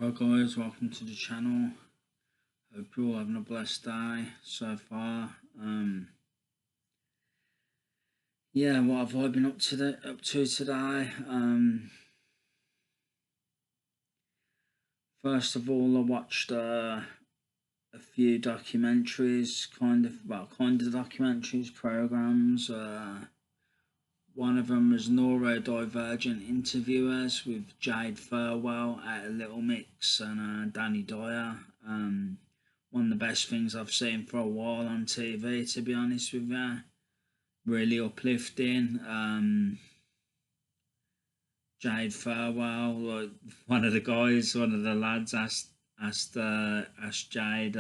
Right guys, welcome to the channel. Hope you're all having a blessed day so far. Yeah, what have I been up to today? First of all, I watched a few documentaries, kind of documentaries, programs. One of them was Neurodivergent Interviewers with Jade Furwell at a Little Mix and Danny Dyer. One of the best things I've seen for a while on TV, to be honest with you. Really uplifting. Jade Furwell, like one of the lads asked Jade,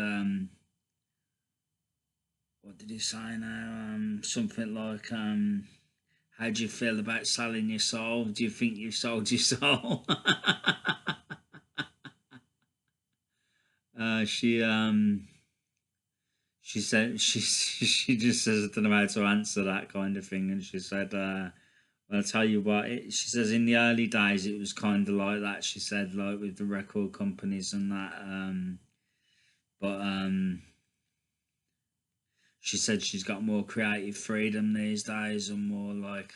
what did he say now? Something like, how do you feel about selling your soul? Do you think you sold your soul? uh, she um she said she just says I don't know how to answer that kind of thing, and she said, "Well, I'll tell you what." She says in the early days it was kind of like that. She said like with the record companies and that, but she said she's got more creative freedom these days and more like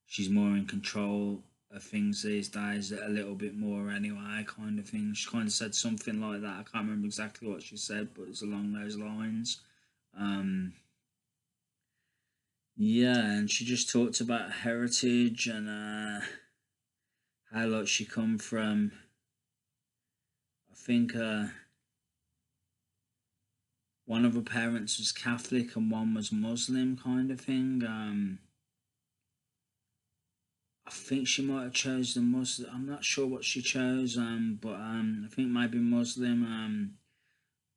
she's more in control of things these days, a little bit more anyway, kind of thing. She kind of said something like that. I can't remember exactly what she said, but it's along those lines. Yeah, and she just talked about heritage and how like she come from. I think one of her parents was Catholic and one was Muslim, kind of thing. I think she might have chosen Muslim. I'm not sure what she chose. But I think maybe Muslim.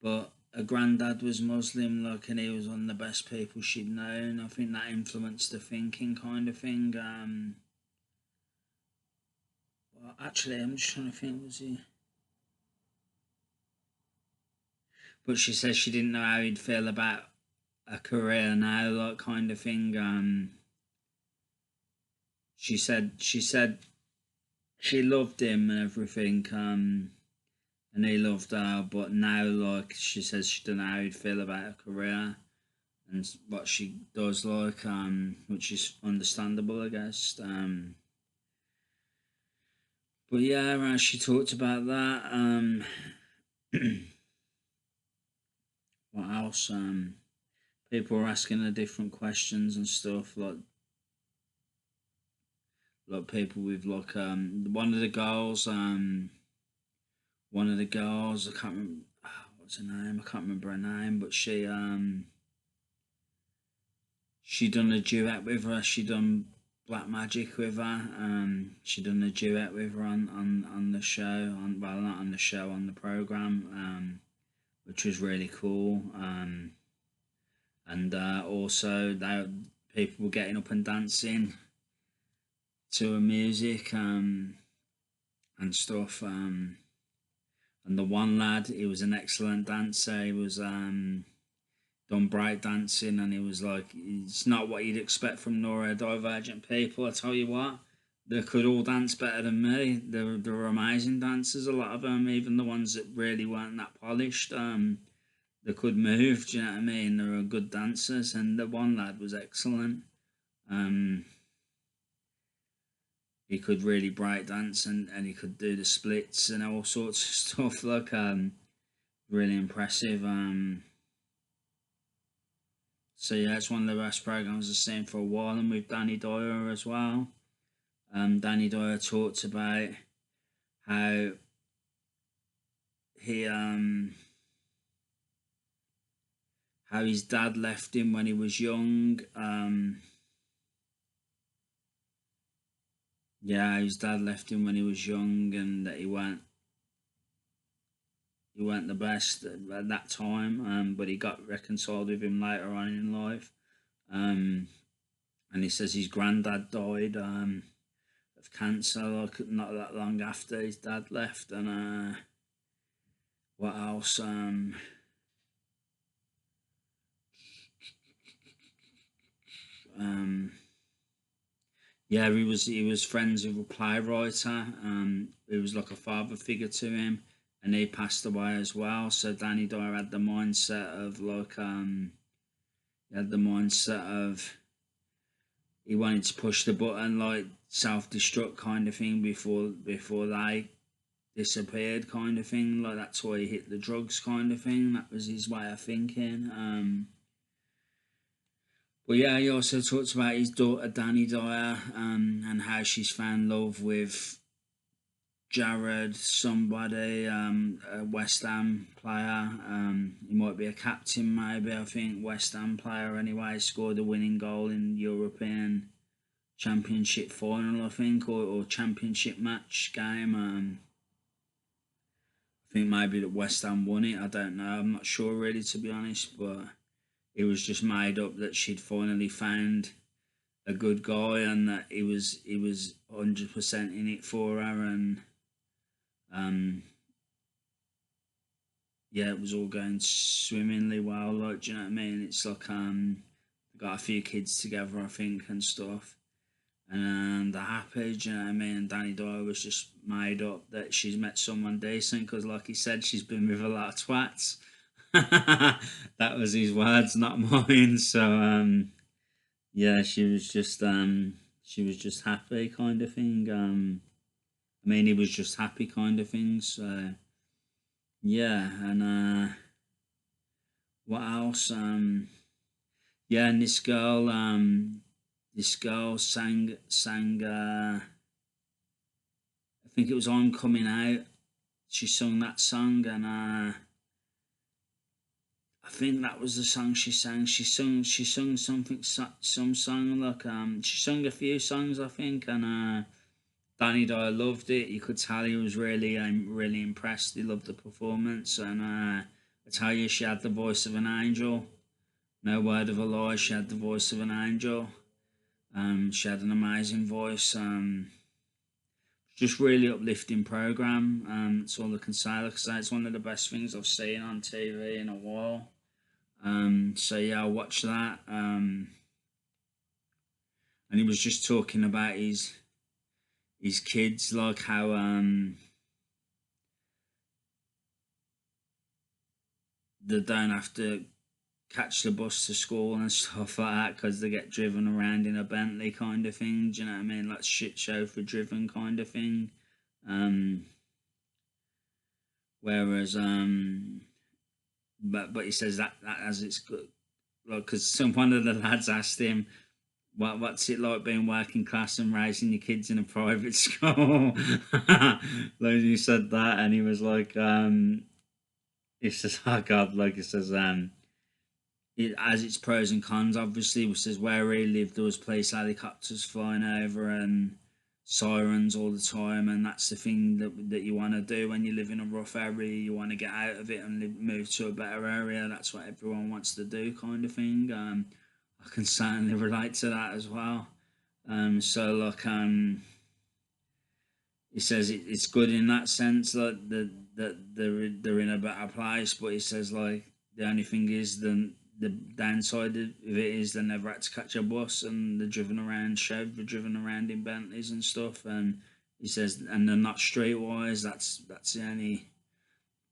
But her granddad was Muslim, like, and he was one of the best people she'd known. I think that influenced the thinking, kind of thing. Well, actually, I'm just trying to think. Was he? But she says she didn't know how he'd feel about a career now, like, kind of thing. She said she loved him and everything. And he loved her, but now, like, she says she don't know how he'd feel about her career and what she does, like, which is understandable, I guess. But yeah, she talked about that. What else? People were asking her different questions and stuff, like people with like one of the girls, I can't remember what's her name. I can't remember her name, but she done a duet with her. She done Black Magic with her. She done a duet with her on the show. Well, not on the show, on the program. Which was really cool. And also people were getting up and dancing to her music and stuff. And the one lad, he was an excellent dancer. He was done break dancing, and he was like, it's not what you'd expect from neurodivergent people. I tell you what, they could all dance better than me. They were amazing dancers. A lot of them, even the ones that really weren't that polished. They could move. Do you know what I mean? They were good dancers, and the one lad was excellent. Um, he could really break dance, and he could do the splits and all sorts of stuff. Like really impressive. So yeah, it's one of the best programs I've seen for a while, and with Danny Dyer as well. Danny Dyer talked about how he how his dad left him when he was young. Yeah, his dad left him when he was young, and that he weren't the best at that time. But he got reconciled with him later on in life. And he says his granddad died of cancer, like not that long after his dad left. And what else? Um, Yeah, he was friends with a playwright. He was like a father figure to him, and he passed away as well. So Danny Dyer had the mindset of like he had the mindset of he wanted to push the button like self destruct kind of thing before they disappeared kind of thing. Like that's why he hit the drugs kind of thing. That was his way of thinking. But yeah, he also talks about his daughter Danny Dyer, and how she's found love with Jared, somebody, a West Ham player. He might be a captain, maybe. I think West Ham player anyway. Scored a winning goal in European Championship final, I think, or Championship match game. I think maybe that West Ham won it. I don't know. I'm not sure really, to be honest. But it was just made up that she'd finally found a good guy and that he was 100% in it for her, and um yeah, it was all going swimmingly well. Like, do you know what I mean? It's like got a few kids together, I think, and stuff, and they're happy. Do you know what I mean? Danny Dyer was just made up that she's met someone decent because, like he said, she's been with a lot of twats. That was his words, not mine. So yeah, she was just happy, kind of thing. I mean, he was just happy, kind of thing. So yeah, and what else? Yeah, and this girl sang. I think it was "I'm Coming Out." She sung that song, and I think that was the song she sang. She sung something, some song like she sung a few songs, I think, and Danny Dyer loved it. You could tell he was really impressed. He loved the performance, and I tell you, she had the voice of an angel. No word of a lie, she had the voice of an angel. She had an amazing voice. Just really uplifting program. That's all I can say. Like I say, it's one of the best things I've seen on TV in a while. So yeah, I watched that. And he was just talking about his kids, like how they don't have to catch the bus to school and stuff like that because they get driven around in a Bentley kind of thing. Do you know what I mean? Like shit show for driven kind of thing. Um, whereas but he says that as it's good, like because some one of the lads asked him what's it like being working class and raising your kids in a private school. Like he said that, and he was like, he says, oh God, like he says, it has its pros and cons. Obviously, he says where he lived, there was police helicopters flying over and sirens all the time, and that's the thing that you want to do when you live in a rough area. You want to get out of it and move to a better area. That's what everyone wants to do, kind of thing. I can certainly relate to that as well. So like he says it's good in that sense that they're in a better place, but he says like the only thing is the downside of it is they never had to catch a bus and they're driven around they're driven around in Bentleys and stuff, and he says and they're not streetwise. That's the only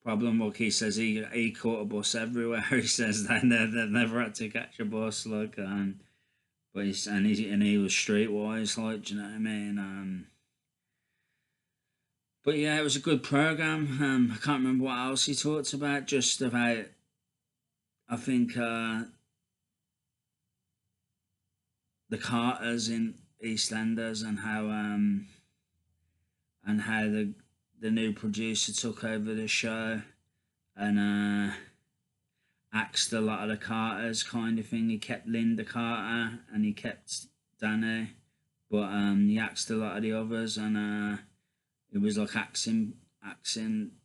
problem. Like he says he caught a bus everywhere. He says they never had to catch a bus, like but he was streetwise, like, do you know what I mean? But yeah, it was a good program. I can't remember what else he talked about. Just about, I think, the Carters in EastEnders and how the new producer took over the show and axed a lot of the Carters, kind of thing. He kept Linda Carter and he kept Danny, but he axed a lot of the others, and it was like axing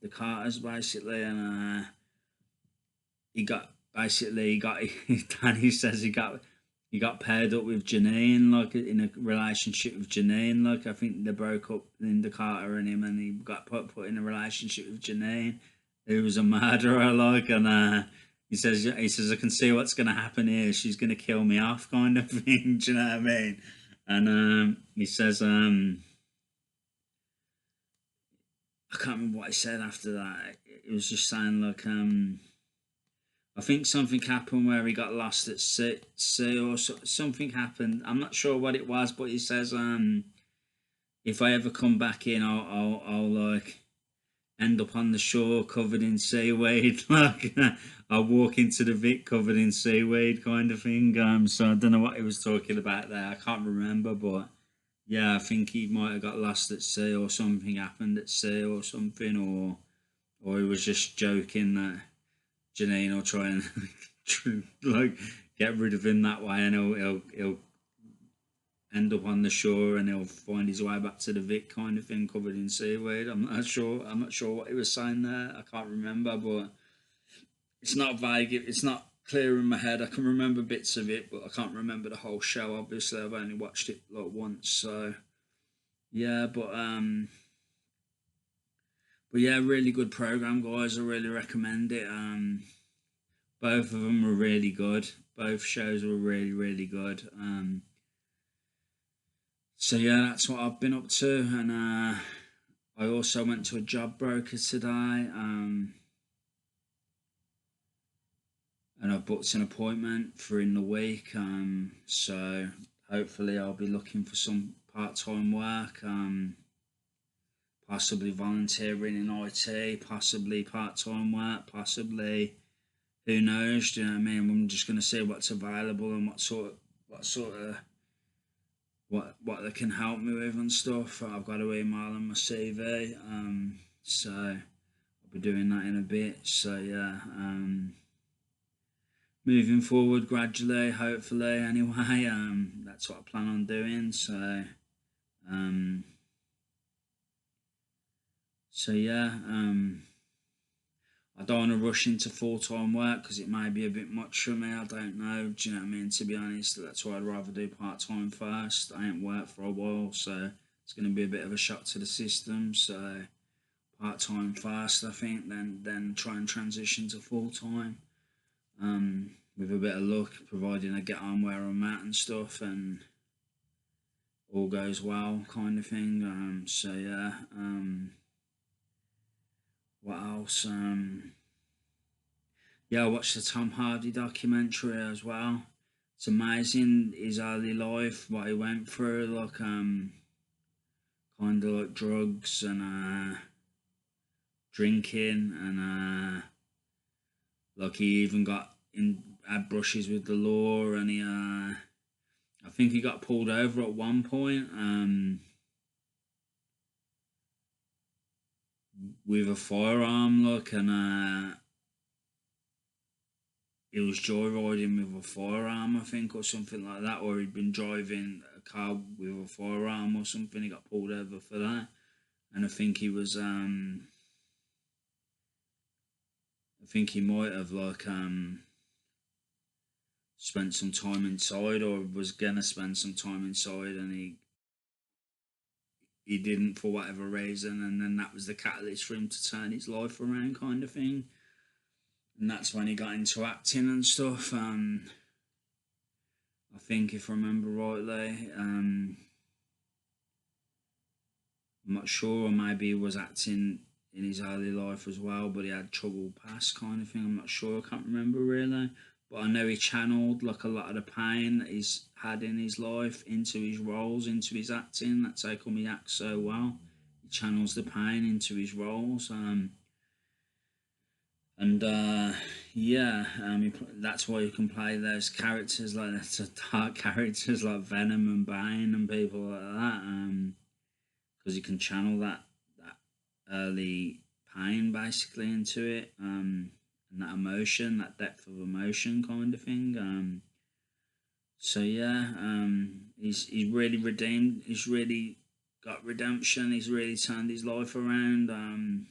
the Carters basically, and he got Danny says he got paired up with Janine, like in a relationship with Janine. Like I think they broke up, Linda Carter and him, and he got put in a relationship with Janine, who was a murderer. Like, and he says I can see what's gonna happen here. She's gonna kill me off, kind of thing. Do you know what I mean? And he says, I can't remember what he said after that. It was just saying like, I think something happened where he got lost at sea or something happened. I'm not sure what it was, but he says, if I ever come back in, I'll like end up on the shore covered in seaweed. Like I'll walk into the Vic covered in seaweed, kind of thing. So I don't know what he was talking about there. I can't remember, but yeah, I think he might have got lost at sea, or something happened at sea, or something, or he was just joking that Janine will try and like get rid of him that way, and he'll end up on the shore, and he'll find his way back to the Vic, kind of thing, covered in seaweed. I'm not sure. I'm not sure what he was saying there. I can't remember, but it's not vague. It's not clear in my head. I can remember bits of it, but I can't remember the whole show. Obviously, I've only watched it like once, so yeah. But yeah, really good program, guys. I really recommend it. Both of them were really good. Both shows were really, really good. So yeah, that's what I've been up to, and I also went to a job broker today, and I've booked an appointment for in the week. So hopefully I'll be looking for some part-time work, possibly volunteering in IT, possibly part-time work, possibly who knows? Do you know what I mean? I'm just going to see what's available and what what they can help me with and stuff. I've got to email them my CV, so I'll be doing that in a bit. So yeah, moving forward gradually, hopefully. Anyway, that's what I plan on doing. Um, so yeah, I don't want to rush into full-time work because it may be a bit much for me. I don't know. Do you know what I mean? To be honest, that's why I'd rather do part-time first. I ain't worked for a while, so it's going to be a bit of a shock to the system. So part-time first, I think, then try and transition to full-time. With a bit of luck, providing I get on where I'm at and stuff, and all goes well, kind of thing. So yeah. What else? Yeah, I watched the Tom Hardy documentary as well. It's amazing his early life, what he went through, like kind of like drugs and drinking, and like he even got in had brushes with the law, and he I think he got pulled over at one point with a firearm, look, and he was joyriding with a firearm, I think, or something like that, or he'd been driving a car with a firearm or something. He got pulled over for that, and I think he was, I think he might have like spent some time inside, or was gonna spend some time inside, and he didn't for whatever reason, and then that was the catalyst for him to turn his life around, kind of thing. And that's when he got into acting and stuff. I think, if I remember rightly, I'm not sure, or maybe he was acting in his early life as well, but he had trouble past, kind of thing. I'm not sure. I can't remember really, but I know he channeled like a lot of the pain that he's had in his life into his roles, into his acting. That's how come he acts so well. He channels the pain into his roles. And yeah, that's why you can play those characters like that, dark characters like Venom and Bane and people like that. Because you can channel that early pain basically into it, and that emotion, that depth of emotion, kind of thing. So yeah, he's really redeemed. He's really got redemption. He's really turned his life around.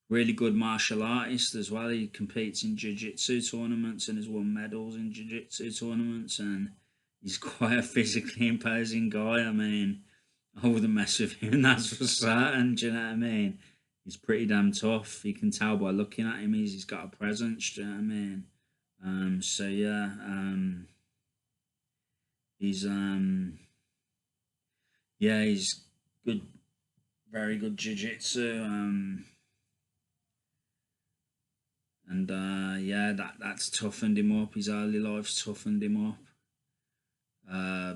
Really good martial artist as well. He competes in jiu-jitsu tournaments and has won medals in jiu-jitsu tournaments, and he's quite a physically imposing guy. I mean, I wouldn't mess with him, that's for certain. Do you know what I mean? He's pretty damn tough. You can tell by looking at him. He's got a presence. Do you know what I mean? So yeah, he's yeah, he's good, very good jiu-jitsu. And yeah, that's toughened him up. His early life's toughened him up. Uh,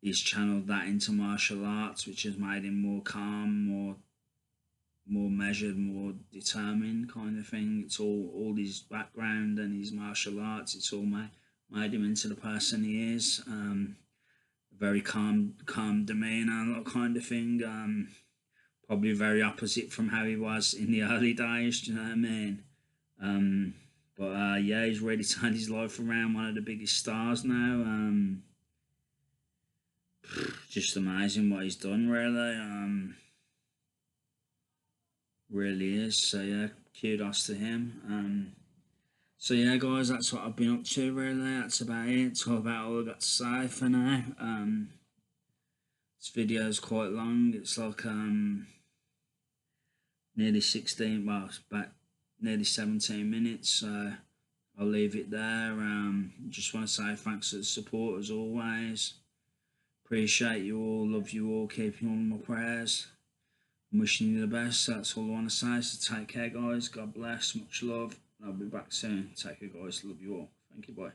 he's channeled that into martial arts, which has made him more calm, more measured, more determined, kind of thing. It's all his background and his martial arts. It's all made him into the person he is. Very calm demeanor, that kind of thing. Probably very opposite from how he was in the early days. Do you know what I mean? Um, but yeah, he's really turned his life around. One of the biggest stars now. Just amazing what he's done, really. Really is. So yeah, kudos to him. So yeah, guys, that's what I've been up to. Really, that's about it. It's all about all I've got to say for now. This video is quite long. It's like nearly 16. Well, it's about nearly 17 minutes. So I'll leave it there. Just want to say thanks for the support as always. Appreciate you all. Love you all. Keep you all in my prayers. I'm wishing you the best. That's all I want to say. So take care, guys. God bless. Much love. I'll be back soon. Take care, guys. Love you all. Thank you. Bye.